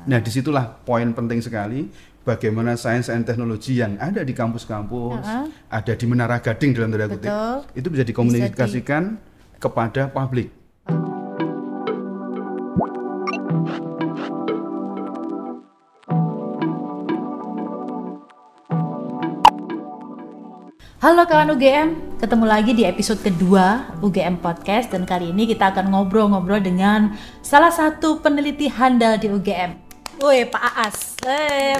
Nah, disitulah poin penting sekali bagaimana sains and teknologi yang ada di kampus-kampus, ada di Menara Gading dalam tanda kutip, itu bisa dikomunikasikan kepada publik. Halo kawan UGM, ketemu lagi di episode kedua UGM Podcast, dan kali ini kita akan ngobrol-ngobrol dengan salah satu peneliti handal di UGM. Woi, Pak Aas.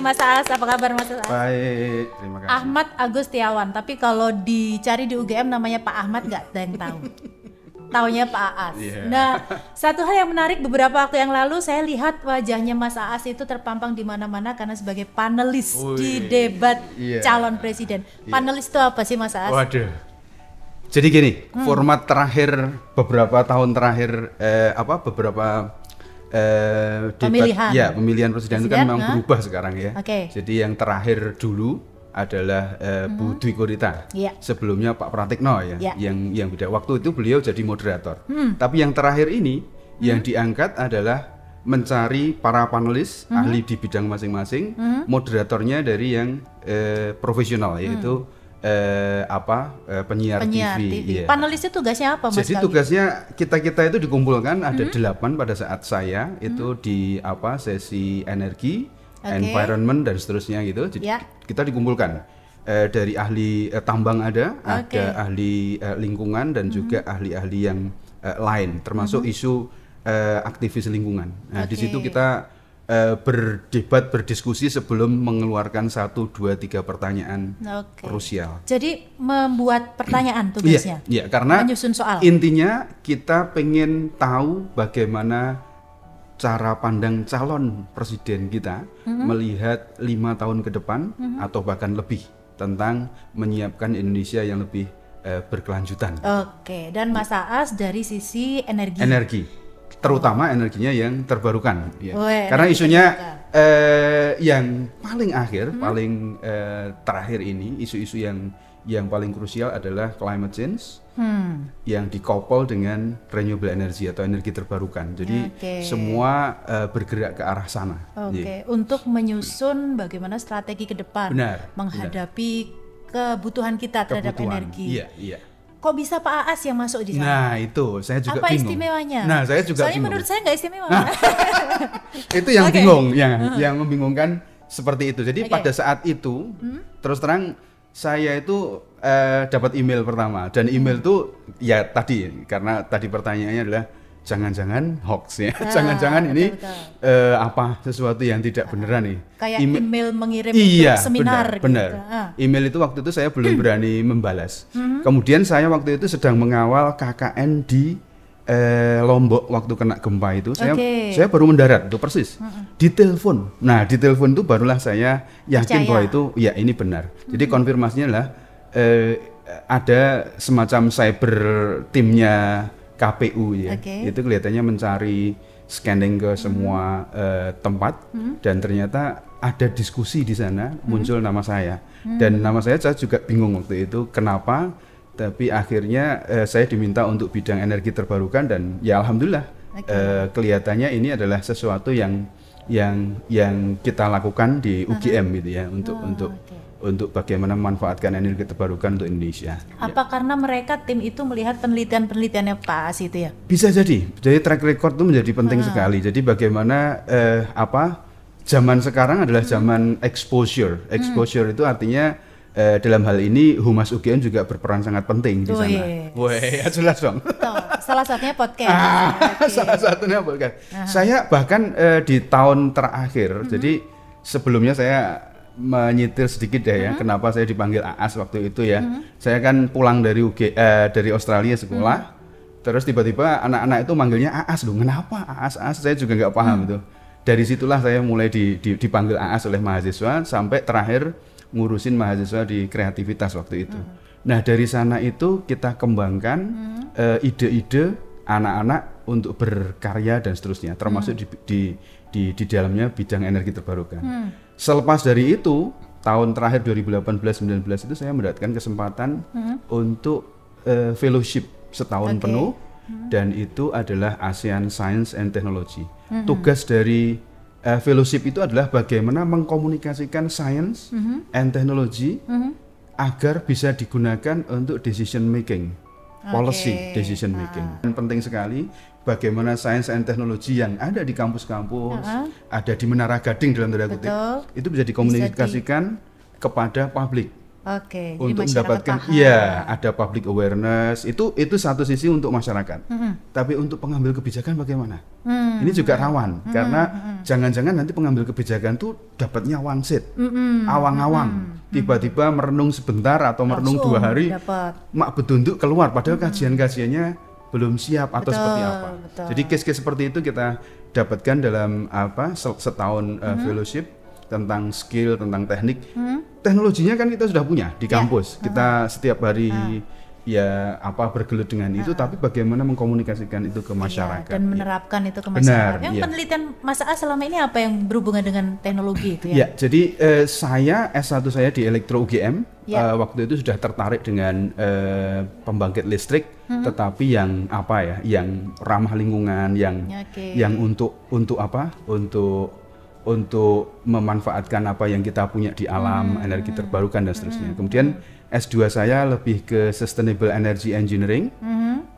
Mas Aas, apa kabar Mas Aas? Baik, terima kasih. Ahmad Agustiawan, tapi kalau dicari di UGM namanya Pak Ahmad nggak ada yang tahu. Taunya Pak Aas. Yeah. Nah, satu hal yang menarik, beberapa waktu yang lalu saya lihat wajahnya Mas Aas itu terpampang di mana-mana karena sebagai panelis di debat calon presiden. Panelis itu apa sih Mas Aas? Waduh. Jadi gini, format terakhir beberapa tahun terakhir beberapa debat pemilihan presiden itu kan memang berubah sekarang ya. Jadi yang terakhir dulu adalah Bu Dwi Korita. Sebelumnya Pak Pratikno yang beda waktu itu beliau jadi moderator. Tapi yang terakhir ini yang diangkat adalah mencari para panelis ahli di bidang masing-masing, moderatornya dari yang profesional yaitu penyiar TV. Panelisnya tugasnya apa Mas? Jadi tugasnya kita itu dikumpulkan ada 8 pada saat saya itu di sesi energi, environment dan seterusnya gitu. Jadi kita dikumpulkan dari ahli tambang ada ahli lingkungan dan juga ahli-ahli yang lain termasuk isu aktivis lingkungan. Nah, di situ kita berdebat, berdiskusi sebelum mengeluarkan 1, 2, 3 pertanyaan krusial. Jadi membuat pertanyaan tugasnya. Iya, karena menyusun soal. Intinya kita pengen tahu bagaimana cara pandang calon presiden kita melihat 5 tahun ke depan atau bahkan lebih tentang menyiapkan Indonesia yang lebih berkelanjutan. Dan Mas Aas dari sisi energi, terutama energinya yang terbarukan. Karena isunya yang paling akhir, paling terakhir ini, isu-isu yang paling krusial adalah climate change yang dikoppel dengan renewable energy atau energi terbarukan. Jadi semua bergerak ke arah sana. Untuk menyusun bagaimana strategi ke depan menghadapi kebutuhan kita terhadap energi. Kok bisa Pak Aas yang masuk di sana? Nah itu saya juga bingung. Apa istimewanya? Nah saya juga soalnya bingung. Menurut saya nggak istimewa. Itu yang bingung, yang membingungkan seperti itu. Jadi pada saat itu terus terang saya itu dapat email pertama, dan email itu ya tadi, karena tadi pertanyaannya adalah jangan-jangan hoax ya, jangan-jangan ini sesuatu yang tidak beneran nih. Kayak email mengirim untuk seminar. Benar. Email itu waktu itu saya belum berani membalas. Kemudian saya waktu itu sedang mengawal KKN di Lombok waktu kena gempa itu. Saya baru mendarat itu persis. Ditelepon. Nah di telepon itu barulah saya yakin bahwa itu ini benar. Jadi konfirmasinya adalah ada semacam cyber timnya KPU ya. Itu kelihatannya mencari scanning ke semua tempat dan ternyata ada diskusi di sana, muncul nama saya. Dan nama saya juga bingung waktu itu kenapa, tapi akhirnya saya diminta untuk bidang energi terbarukan, dan ya alhamdulillah kelihatannya ini adalah sesuatu yang kita lakukan di UGM gitu ya, untuk bagaimana memanfaatkan energi terbarukan untuk Indonesia. Apa karena mereka tim itu melihat penelitian-penelitiannya Pak Aas itu ya? Bisa jadi track record itu menjadi penting sekali. Jadi bagaimana zaman sekarang adalah zaman exposure. Exposure itu artinya dalam hal ini Humas UGM juga berperan sangat penting di sana. Jelas dong. Salah satunya podcast. Salah satunya podcast. Saya bahkan di tahun terakhir, jadi sebelumnya saya menyitir sedikit ya, kenapa saya dipanggil Aas waktu itu ya. Saya kan pulang dari Australia sekolah, terus tiba-tiba anak-anak itu manggilnya Aas loh. Kenapa Aas? Saya juga nggak paham itu. Dari situlah saya mulai dipanggil Aas oleh mahasiswa sampai terakhir ngurusin mahasiswa di kreativitas waktu itu. Nah dari sana itu kita kembangkan ide-ide anak-anak untuk berkarya dan seterusnya, termasuk di dalamnya bidang energi terbarukan. Selepas dari itu, tahun terakhir 2018-19 itu saya mendapatkan kesempatan untuk fellowship setahun penuh, dan itu adalah ASEAN Science and Technology. Tugas dari fellowship itu adalah bagaimana mengkomunikasikan science and technology agar bisa digunakan untuk decision making, policy decision making. Dan penting sekali bagaimana science and technology yang ada di kampus-kampus, ada di Menara Gading dalam tanda kutip, itu bisa dikomunikasikan kepada publik. Untuk mendapatkan ada public awareness, itu satu sisi untuk masyarakat. Tapi untuk pengambil kebijakan bagaimana? Ini juga rawan karena jangan-jangan nanti pengambil kebijakan tuh dapatnya wangsit, awang-awang, tiba-tiba merenung sebentar atau merenung 2 hari, mak bedunduk keluar padahal kajian-kajiannya belum siap atau seperti apa. Jadi case-case seperti itu kita dapatkan dalam setahun fellowship tentang skill, tentang teknik. Teknologinya kan kita sudah punya di kampus. Kita setiap hari bergelut dengan itu, tapi bagaimana mengkomunikasikan itu ke masyarakat dan menerapkan itu ke masyarakat. Yang penelitian Mas Aas selama ini apa yang berhubungan dengan teknologi itu ya? Jadi saya S1 saya di Elektro UGM. Waktu itu sudah tertarik dengan pembangkit listrik, tetapi yang yang ramah lingkungan, yang untuk memanfaatkan apa yang kita punya di alam, energi terbarukan dan seterusnya. Kemudian S2 saya lebih ke Sustainable Energy Engineering.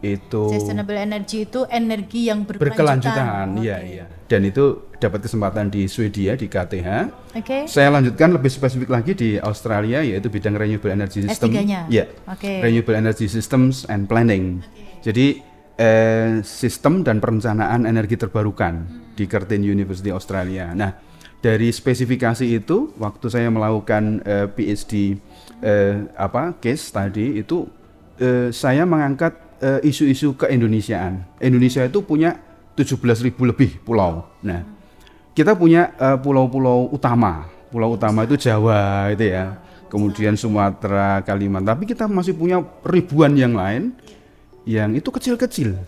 Itu Sustainable Energy itu energi yang berkelanjutan. Iya. Dan itu dapat kesempatan di Swedia di KTH. Saya lanjutkan lebih spesifik lagi di Australia, yaitu bidang Renewable Energy System. S3-nya? Renewable Energy Systems and Planning. Jadi sistem dan perencanaan energi terbarukan di Curtin University Australia. Nah, dari spesifikasi itu, waktu saya melakukan PhD case tadi itu, saya mengangkat isu-isu keindonesiaan. Indonesia itu punya 17.000 lebih pulau. Nah, kita punya pulau-pulau utama. Pulau utama itu Jawa itu ya. Kemudian Sumatera, Kalimantan. Tapi kita masih punya ribuan yang lain yang itu kecil-kecil.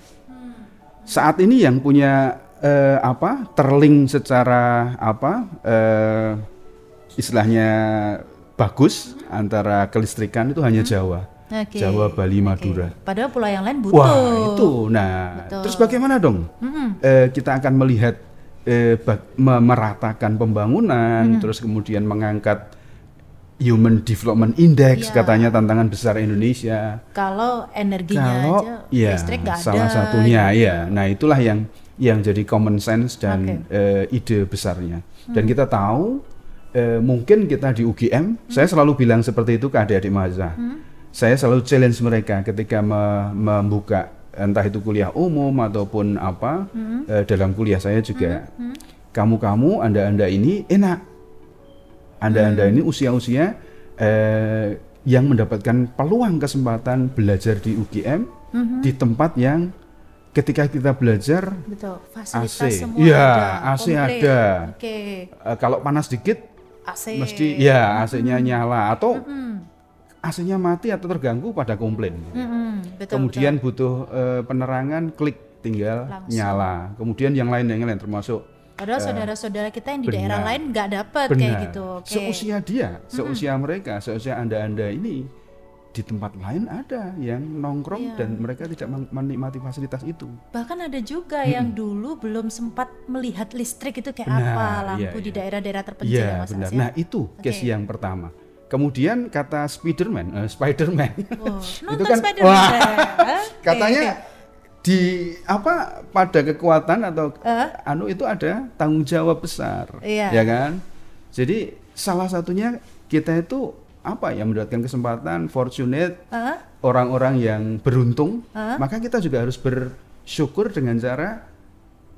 Saat ini yang punya terlink secara istilahnya bagus antara kelistrikan itu hanya Jawa. Jawa, Bali, Madura. Padahal pulau yang lain butuh. Wah, itu. Nah, terus bagaimana dong? Kita akan melihat meratakan pembangunan, terus kemudian mengangkat Human Development Index, katanya tantangan besar Indonesia. Kalau energinya aja listrik nggak ada. Salah satunya Nah, itulah yang jadi common sense dan ide besarnya. Dan kita tahu mungkin kita di UGM, saya selalu bilang seperti itu ke adik-adik mahasiswa. Saya selalu challenge mereka ketika membuka entah itu kuliah umum ataupun dalam kuliah saya juga. Kamu Anda ini enak. Anda ini usia-usia yang mendapatkan peluang kesempatan belajar di UGM di tempat yang ketika kita belajar fasilitas AC, semua ada, AC ada. Kalau panas dikit AC. Mesti AC-nya nyala atau AC-nya mati atau terganggu pada komplain. Kemudian butuh penerangan, klik tinggal langsung nyala. Kemudian yang lain termasuk padahal saudara-saudara kita yang di daerah lain nggak dapat kayak gitu. Seusia dia, seusia mereka, seusia Anda ini di tempat lain ada yang nongkrong dan mereka tidak menikmati fasilitas itu. Bahkan ada juga yang dulu belum sempat melihat listrik itu kayak apa, lampu di daerah-daerah terpencil ya Mas As. Nah itu case yang pertama. Kemudian kata Spiderman itu kan katanya di pada kekuatan atau itu ada tanggung jawab besar, ya kan? Jadi salah satunya kita itu mendapatkan kesempatan fortunate, orang-orang yang beruntung, maka kita juga harus bersyukur dengan cara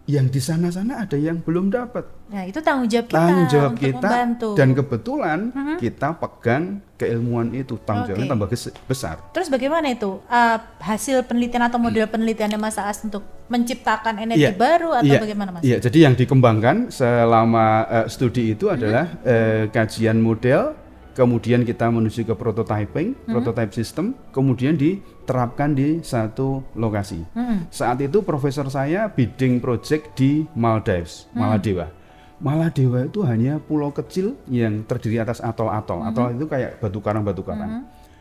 yang di sana-sana ada yang belum dapat. Nah, itu tanggung jawab kita untuk membantu. Dan kebetulan kita pegang keilmuan itu, tanggung jawabnya tambah besar. Terus bagaimana itu hasil penelitian atau model penelitiannya Mas Aas untuk menciptakan energi baru atau bagaimana Mas? Jadi yang dikembangkan selama studi itu adalah kajian model, kemudian kita menuju ke prototyping, prototype system, kemudian diterapkan di satu lokasi. Saat itu profesor saya bidding project di Maldives, Maladewa. Maladewa itu hanya pulau kecil yang terdiri atas atol-atol. Atol itu kayak batu karang.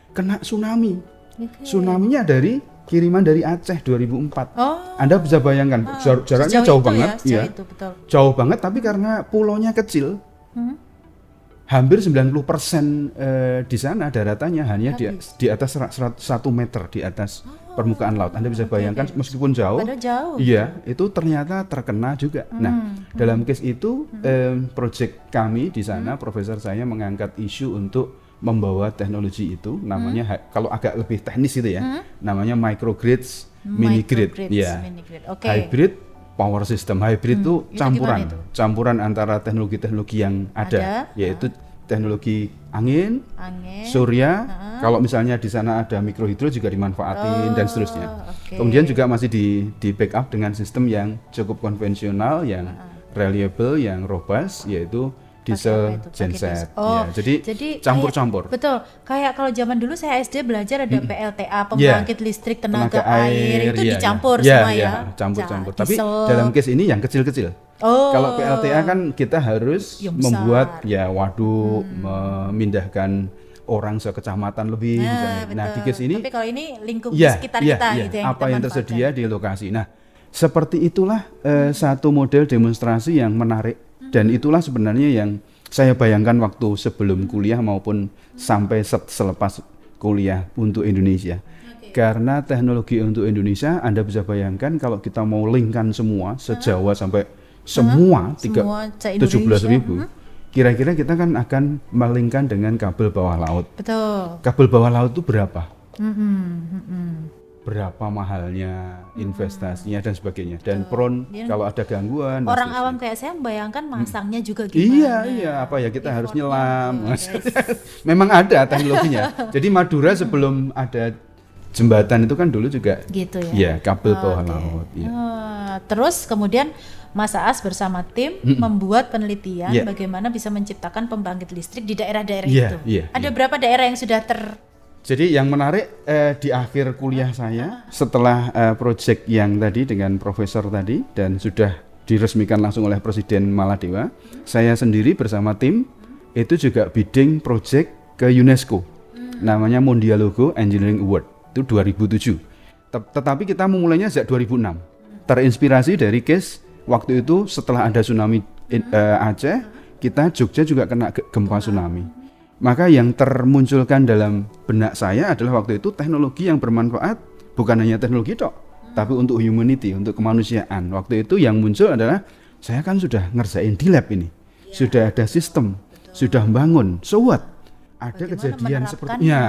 Kena tsunami. Tsunami-nya dari kiriman dari Aceh 2004. Anda bisa bayangkan jaraknya jauh banget, ya. Itu, betul. Jauh banget, tapi karena pulaunya kecil, hampir 90% di sana daratannya hanya di atas 1 meter di atas permukaan laut. Anda bisa bayangkan meskipun jauh, iya, itu ternyata terkena juga. Nah, dalam case itu proyek kami di sana, profesor saya mengangkat isu untuk membawa teknologi itu, namanya kalau agak lebih teknis itu ya, namanya microgrids, mini-grid, ya, hybrid power system. Hybrid itu campuran antara teknologi-teknologi yang ada, yaitu teknologi angin, surya. Kalau misalnya di sana ada mikrohidro juga dimanfaatin dan seterusnya. Kemudian juga masih di backup dengan sistem yang cukup konvensional, yang reliable, yang robust, yaitu diesel genset. Ya, jadi campur-campur. Betul. Kayak kalau zaman dulu saya SD belajar ada PLTA, pembangkit listrik tenaga air itu dicampur semua ya. Campur-campur. Tapi dalam case ini yang kecil-kecil. Kalau PLTA kan kita harus membuat waduk, memindahkan orang sekecamatan lebih. Nah, di case ini. Tapi kalau ini lingkup sekitar kita gitu yang apa yang tersedia di lokasi. Nah, seperti itulah satu model demonstrasi yang menarik. Dan itulah sebenarnya yang saya bayangkan waktu sebelum kuliah maupun sampai selepas kuliah untuk Indonesia. Karena teknologi untuk Indonesia, Anda bisa bayangkan kalau kita mau linkkan semua se-Jawa sampai semua 17.000, kira-kira kita kan akan melingkan dengan kabel bawah laut. Betul. Kabel bawah laut itu berapa? Berapa mahalnya, investasinya dan sebagainya, dan kalau ada gangguan. Orang awam kayak saya membayangkan masangnya juga gimana. Iya, apa ya, kita harus nyelam. Memang ada teknologinya. Jadi Madura sebelum ada jembatan itu kan dulu juga gitu ya. Iya, kabel bawah laut. Ya. Terus kemudian Mas Aas bersama tim membuat penelitian bagaimana bisa menciptakan pembangkit listrik di daerah-daerah itu. Ada berapa daerah yang sudah Jadi yang menarik di akhir kuliah saya, setelah proyek yang tadi dengan profesor tadi dan sudah diresmikan langsung oleh Presiden Maladewa, saya sendiri bersama tim itu juga bidding proyek ke UNESCO, namanya Mondialogo Engineering Award, itu 2007. Tetapi kita memulainya sejak 2006, terinspirasi dari case waktu itu setelah ada tsunami Aceh, Jogja juga kena gempa tsunami. Maka yang termunculkan dalam benak saya adalah waktu itu teknologi yang bermanfaat, bukan hanya teknologi tok, tapi untuk humanity, untuk kemanusiaan. Waktu itu yang muncul adalah, saya kan sudah ngerjain di lab ini, sudah ada sistem, sudah bangun, so what? Ada kejadian sepertinya,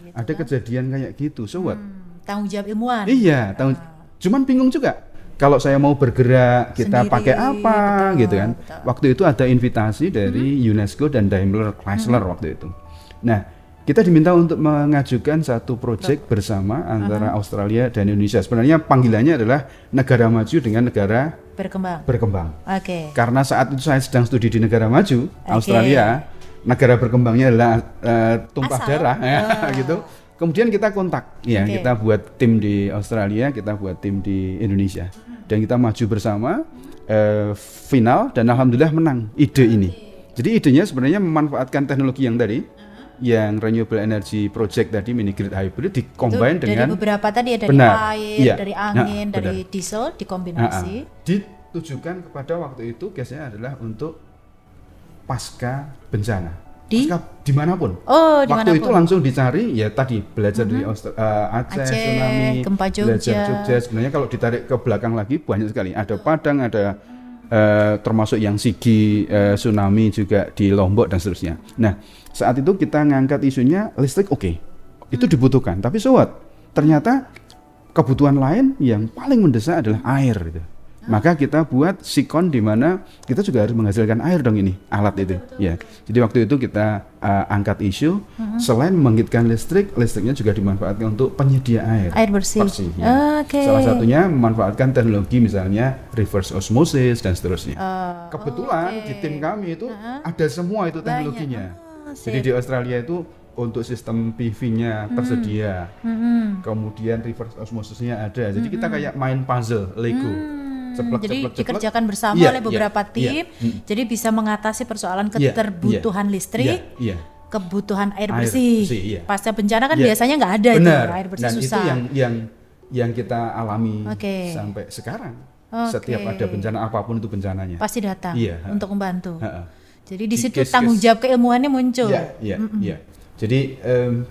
gitu ada kejadian kayak gitu, so what? Tanggung jawab ilmuwan. Iya, cuman bingung juga. Kalau saya mau bergerak, kita pakai apa, gitu kan? Waktu itu ada invitasi dari UNESCO dan Daimler Chrysler waktu itu. Nah, kita diminta untuk mengajukan satu proyek bersama antara Australia dan Indonesia. Sebenarnya panggilannya adalah negara maju dengan negara berkembang. Karena saat itu saya sedang studi di negara maju, Australia, negara berkembangnya adalah tumpah darah, gitu. Kemudian kita kontak, kita buat tim di Australia, kita buat tim di Indonesia, dan kita maju bersama final, dan alhamdulillah menang ide ini. Jadi idenya sebenarnya memanfaatkan teknologi yang tadi, yang renewable energy project tadi, mini grid hybrid, dikombin dengan dari beberapa tadi ya, dari air, dari angin, dari diesel, dikombinasi. Ditujukan kepada waktu itu case-nya adalah untuk pasca bencana. Dimanapun. Waktu itu langsung dicari, ya tadi belajar dari Aceh, tsunami, gempa Jogja. Sebenarnya kalau ditarik ke belakang lagi banyak sekali. Ada Padang, ada termasuk yang Sigi, tsunami juga di Lombok dan seterusnya. Nah, saat itu kita ngangkat isunya listrik, itu dibutuhkan. Tapi so what? Ternyata kebutuhan lain yang paling mendesak adalah air gitu. Maka kita buat sikon di mana kita juga harus menghasilkan air dong, ini alat itu. Ya. Jadi waktu itu kita angkat isu selain membangkitkan listriknya juga dimanfaatkan untuk penyedia air bersih. Salah satunya memanfaatkan teknologi misalnya reverse osmosis dan seterusnya. Kebetulan di tim kami itu ada semua itu teknologinya. Jadi di Australia itu untuk sistem PV-nya tersedia. Kemudian reverse osmosisnya ada. Jadi kita kayak main puzzle Lego. Jadi dikerjakan bersama oleh beberapa tim, jadi bisa mengatasi persoalan keterbutuhan listrik, kebutuhan air bersih. Pasca bencana kan biasanya nggak ada itu air bersih, dan susah. Itu yang yang kita alami sampai sekarang. Setiap ada bencana apapun itu bencananya pasti datang untuk membantu. Jadi di situ case, tanggung jawab keilmuannya muncul. Iya. Jadi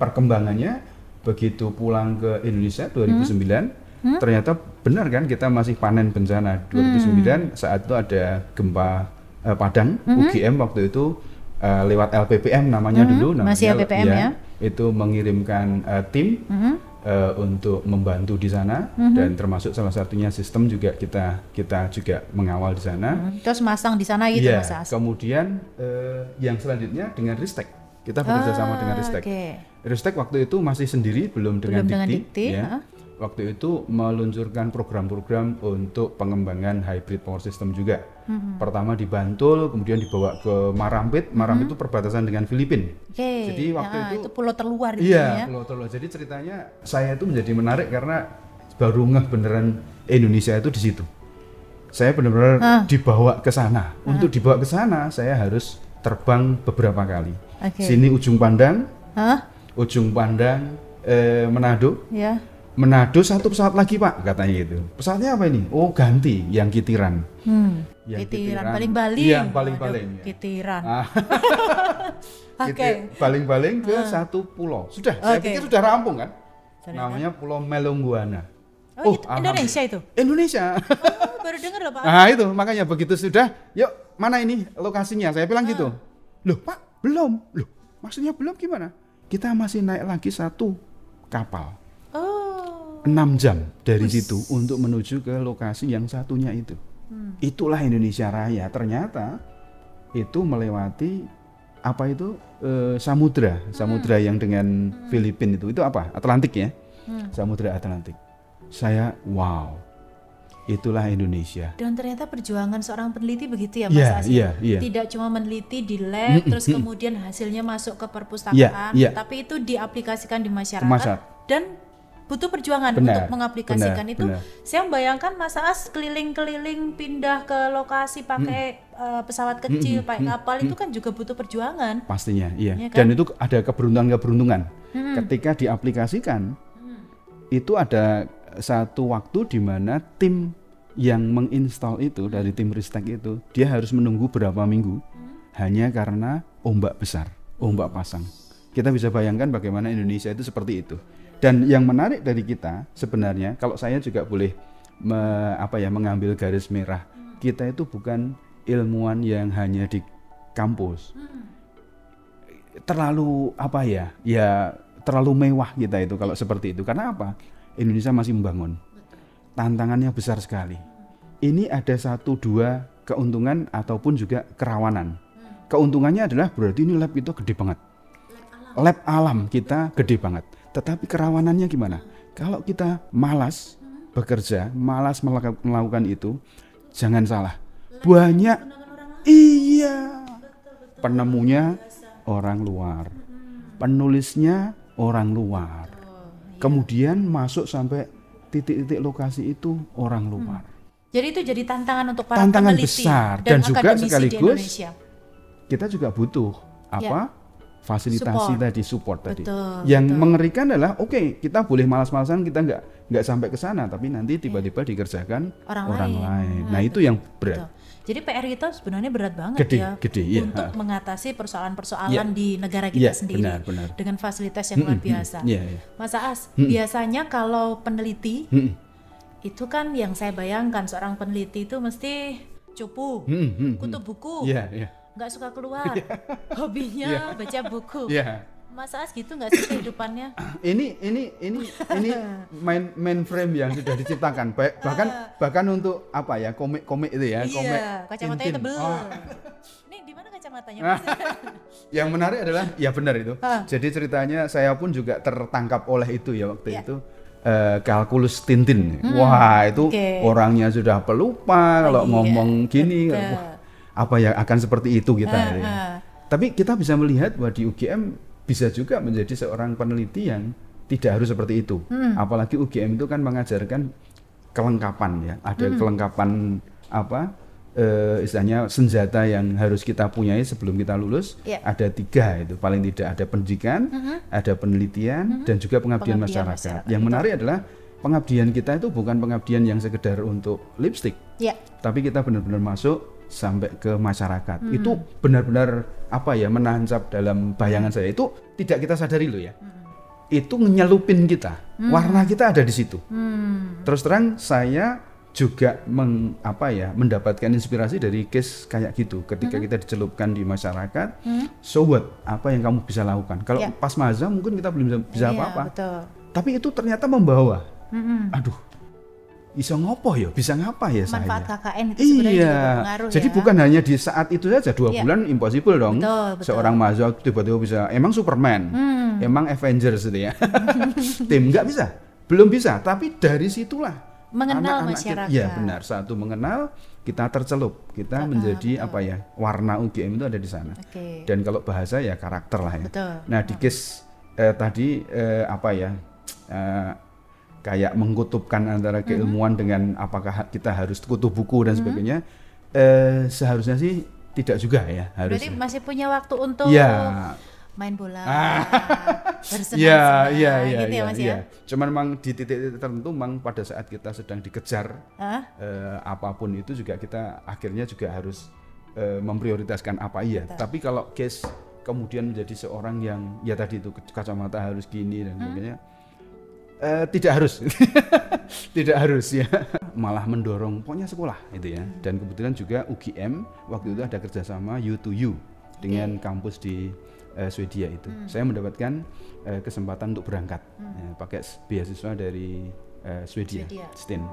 perkembangannya begitu pulang ke Indonesia 2009, ternyata benar kan kita masih panen bencana. 2009 saat itu ada gempa Padang, UGM waktu itu lewat LPPM namanya dulu, masih LPPM ya. Itu mengirimkan tim untuk membantu di sana, dan termasuk salah satunya sistem juga kita juga mengawal di sana. Terus masang di sana gitu Mas As. Kemudian yang selanjutnya dengan Ristek, kita bekerja sama dengan Ristek. Ristek waktu itu masih sendiri, belum dengan Dikti. Waktu itu meluncurkan program-program untuk pengembangan hybrid power system juga. Pertama di Bantul, kemudian dibawa ke Marampit. Marampit itu perbatasan dengan Filipina. Jadi waktu itu pulau terluar. Iya, pulau terluar. Jadi ceritanya saya itu menjadi menarik karena baru ngeh beneran Indonesia itu di situ. Saya benar-benar dibawa ke sana. Untuk dibawa ke sana, saya harus terbang beberapa kali. Sini ujung pandang, ujung pandang Manado. Manado satu pesawat lagi Pak, katanya gitu. Pesawatnya apa ini? Oh ganti, yang Kitiran. Yang Kitiran, baling-baling. Yang baling-baling. Kitiran. Baling-baling ke satu pulau. Sudah, saya pikir sudah rampung kan? Namanya Pulau Melongguana. Oh, Indonesia itu? Indonesia. Baru dengar loh Pak. Nah itu, makanya begitu sudah, yuk mana ini lokasinya? Saya bilang gitu. Loh Pak, belum. Loh, maksudnya belum gimana? Kita masih naik lagi satu kapal. 6 jam dari situ untuk menuju ke lokasi yang satunya itu. Itulah Indonesia Raya. Ternyata itu melewati apa itu samudra yang dengan Filipina itu apa? Atlantik ya, Samudra Atlantik. Saya wow, itulah Indonesia. Dan ternyata perjuangan seorang peneliti begitu ya Mas As. Tidak cuma meneliti di lab, terus kemudian hasilnya masuk ke perpustakaan, tapi itu diaplikasikan di masyarakat dan butuh perjuangan untuk mengaplikasikan itu. Saya membayangkan Mas As keliling-keliling pindah ke lokasi pakai pesawat kecil, pakai kapal, itu kan juga butuh perjuangan. Pastinya, iya. Kan? Dan itu ada keberuntungan. Ketika diaplikasikan, itu ada satu waktu di mana tim yang menginstal itu dari tim Ristek itu, dia harus menunggu berapa minggu hanya karena ombak besar, ombak pasang. Kita bisa bayangkan bagaimana Indonesia itu seperti itu. Dan yang menarik dari kita sebenarnya, kalau saya juga boleh mengambil garis merah, kita itu bukan ilmuwan yang hanya di kampus. Terlalu terlalu mewah kita itu kalau seperti itu. Karena apa? Indonesia masih membangun. Tantangannya besar sekali. Ini ada 1-2 keuntungan ataupun juga kerawanan. Keuntungannya adalah berarti ini lab itu gede banget. Lab alam kita gede banget. Tetapi kerawanannya gimana? Kalau kita malas bekerja, malas melakukan itu, jangan salah. Banyak, penemunya orang luar, penulisnya orang luar. Kemudian masuk sampai titik-titik lokasi itu orang luar. Jadi itu jadi tantangan untuk para tantangan peneliti besar dan juga sekaligus kita juga butuh fasilitasi support tadi. Yang mengerikan adalah kita boleh malas-malasan, kita nggak sampai ke sana, tapi nanti tiba-tiba dikerjakan orang lain. Nah itu yang berat. Jadi PR kita sebenarnya berat banget untuk mengatasi persoalan-persoalan di negara kita sendiri dengan fasilitas yang luar biasa. Mas As, biasanya kalau peneliti itu kan yang saya bayangkan seorang peneliti itu mesti cupu, kutub buku. Nggak suka keluar, hobinya baca buku. Mas As gitu nggak sih kehidupannya? Ini mainframe yang sudah diciptakan, bahkan untuk komik itu ya, komik. Kacamatanya tebel. Ini di mana kacamatanya? Yang menarik adalah benar itu. Jadi ceritanya saya pun juga tertangkap oleh itu ya waktu itu. Kalkulus Tintin. Wah itu orangnya sudah pelupa kalau ngomong gini. Apa yang akan seperti itu kita tapi kita bisa melihat bahwa di UGM bisa juga menjadi seorang peneliti yang tidak harus seperti itu. Apalagi UGM itu kan mengajarkan kelengkapan ya, ada kelengkapan istilahnya senjata yang harus kita punyai sebelum kita lulus. Ada 3 itu paling tidak, ada pendidikan, ada penelitian dan juga pengabdian masyarakat. Yang menarik adalah pengabdian kita itu bukan pengabdian yang sekedar untuk lipstick, tapi kita benar-benar masuk sampai ke masyarakat. Itu benar-benar apa ya, menancap dalam bayangan saya. Itu tidak kita sadari loh ya. Itu nyelupin kita, warna kita ada di situ. Terus terang saya juga mendapatkan inspirasi dari case kayak gitu. Ketika kita dicelupkan di masyarakat, so what? Apa yang kamu bisa lakukan? Kalau pas maza mungkin kita belum bisa apa-apa. Tapi itu ternyata membawa. Aduh, bisa ngopo ya? Bisa ngapa ya saya? Manfaat KKN itu sebenarnya juga berpengaruh. Jadi bukan hanya di saat itu saja, 2 bulan impossible dong. Betul. Seorang maza tiba-tiba bisa, emang Superman, emang Avengers gitu ya. Tim nggak bisa, belum bisa. Tapi dari situlah mengenal masyarakat. Iya benar, satu mengenal, kita tercelup, kita menjadi warna UGM itu ada di sana. Dan kalau bahasa ya karakter lah ya. Nah di case tadi kayak mengkutubkan antara keilmuan dengan apakah kita harus kutu buku dan sebagainya, seharusnya sih tidak juga ya. Berarti masih punya waktu untuk main bola, bersenang-senang, gitu ya Mas ya. Cuman memang di titik-titik tertentu, memang pada saat kita sedang dikejar apapun itu juga kita akhirnya juga harus memprioritaskan apa Tapi kalau case kemudian menjadi seorang yang ya tadi itu kacamata harus gini dan sebagainya, tidak harus, tidak harus ya. Malah mendorong pokoknya sekolah itu ya. Dan kebetulan juga UGM waktu itu ada kerjasama U2U dengan kampus di Swedia itu. Saya mendapatkan kesempatan untuk berangkat pakai beasiswa dari Swedia. STIN.